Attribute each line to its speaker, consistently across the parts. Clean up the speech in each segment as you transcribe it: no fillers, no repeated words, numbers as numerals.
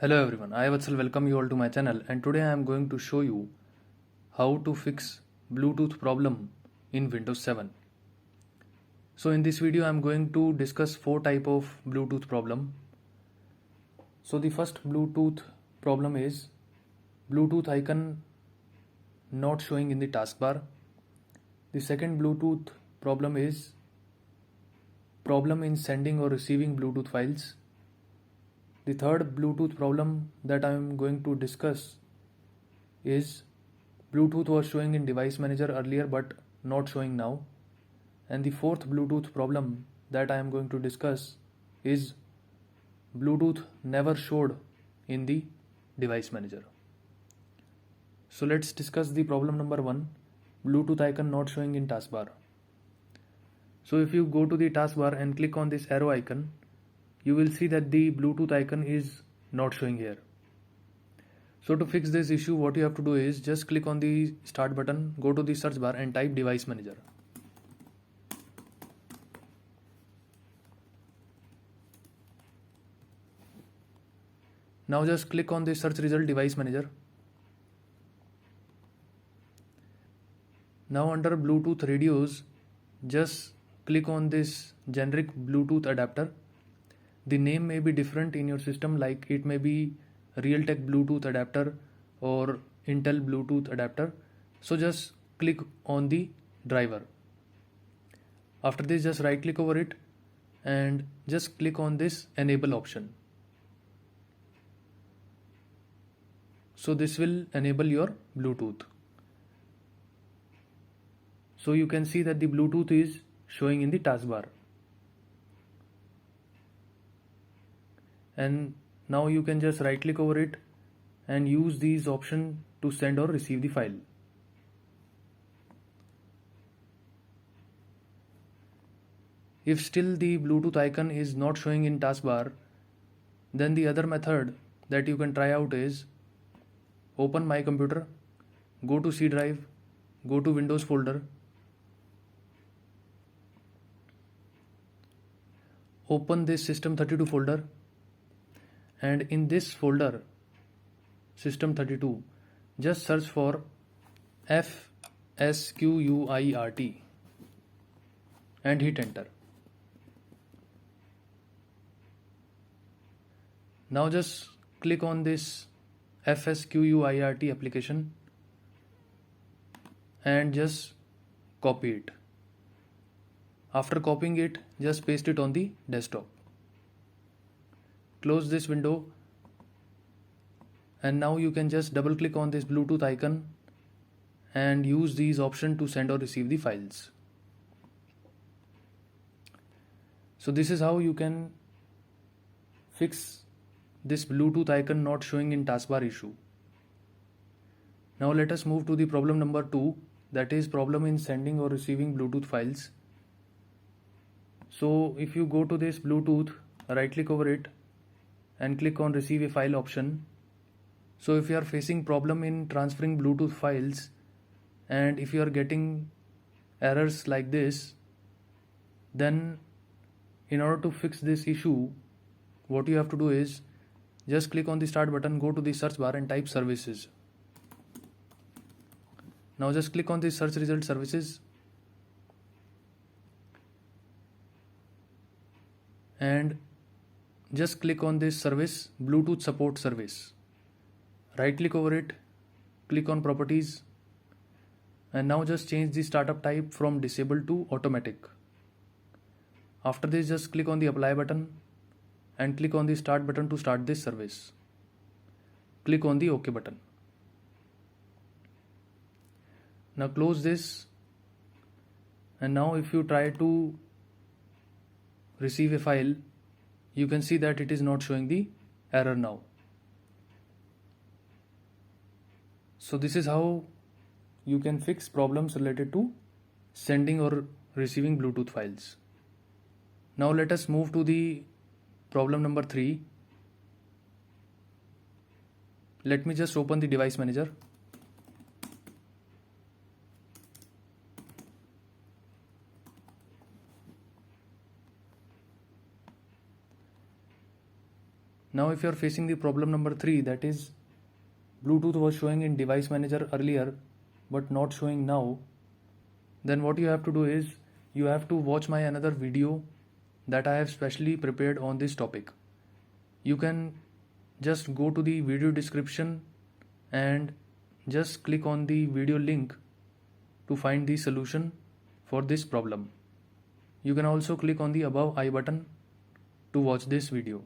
Speaker 1: Hello everyone, I Vatsal welcome you all to my channel, and today I am going to show you how to fix Bluetooth problem in Windows 7. So in this video I am going to discuss four type of Bluetooth problem. So the first Bluetooth problem is Bluetooth icon not showing in the taskbar. The second Bluetooth problem is problem in sending or receiving Bluetooth files. The third Bluetooth problem that I am going to discuss is Bluetooth was showing in device manager earlier but not showing now. And the fourth Bluetooth problem that I am going to discuss is Bluetooth never showed in the device manager. So let's discuss the problem number 1, Bluetooth icon not showing in taskbar. So if you go to the taskbar and click on this arrow icon, you will see that the Bluetooth icon is not showing here. So to fix this issue, what you have to do is just click on the start button, go to the search bar and type device manager. Now just click on the search result device manager. Now under Bluetooth radios, just click on this generic Bluetooth adapter. The name may be different in your system, like it may be Realtek Bluetooth adapter or Intel Bluetooth adapter. So just click on the driver. After this, just right click over it and just click on this enable option. So this will enable your Bluetooth. So you can see that the Bluetooth is showing in the taskbar. And now you can just right click over it and use these options to send or receive the file. If still the Bluetooth icon is not showing in taskbar, then the other method that you can try out is open my computer, go to C drive, go to Windows folder, open this System32 folder, and in this folder System32 just search for FSQUIRT and hit enter. Now just click on this FSQUIRT application and just copy it. After copying it, just paste it on the desktop. Close this window and now you can just double click on this Bluetooth icon and use these options to send or receive the files. So this is how you can fix this Bluetooth icon not showing in taskbar issue. Now let us move to the problem number 2, that is problem in sending or receiving Bluetooth files. So if you go to this Bluetooth, right click over it and click on receive a file option. So if you are facing problem in transferring Bluetooth files and if you are getting errors like this, then in order to fix this issue, what you have to do is just click on the start button, go to the search bar and type services. Now just click on the search result services and just click on this service, Bluetooth support service. Right click over it, click on properties, and now just change the startup type from disabled to automatic. After this, just click on the apply button and click on the start button to start this service. Click on the OK button. Now close this, and now if you try to receive a file, you can see that it is not showing the error now. So this is how you can fix problems related to sending or receiving Bluetooth files. Now let us move to the problem number 3. Let me just open the device manager. Now if you are facing the problem number 3, that is Bluetooth was showing in device manager earlier but not showing now, then what you have to do is you have to watch my another video that I have specially prepared on this topic. You can just go to the video description and just click on the video link to find the solution for this problem. You can also click on the above I button to watch this video.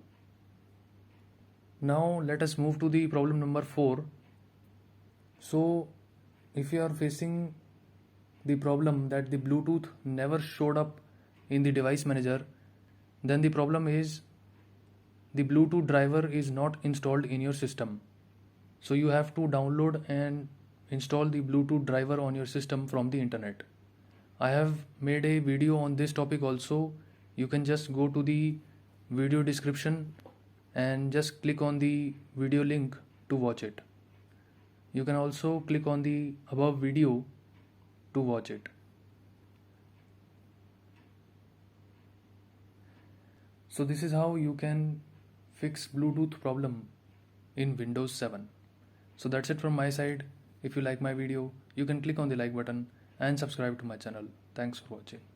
Speaker 1: Now let us move to the problem number 4. So if you are facing the problem that the Bluetooth never showed up in the device manager, then the problem is the Bluetooth driver is not installed in your system. So you have to download and install the Bluetooth driver on your system from the internet. I have made a video on this topic also. You can just go to the video description and just click on the video link to watch it. You can also click on the above video to watch it. So this is how you can fix Bluetooth problem in Windows 7. So that's it from my side. If you like my video, you can click on the like button and subscribe to my channel. Thanks for watching.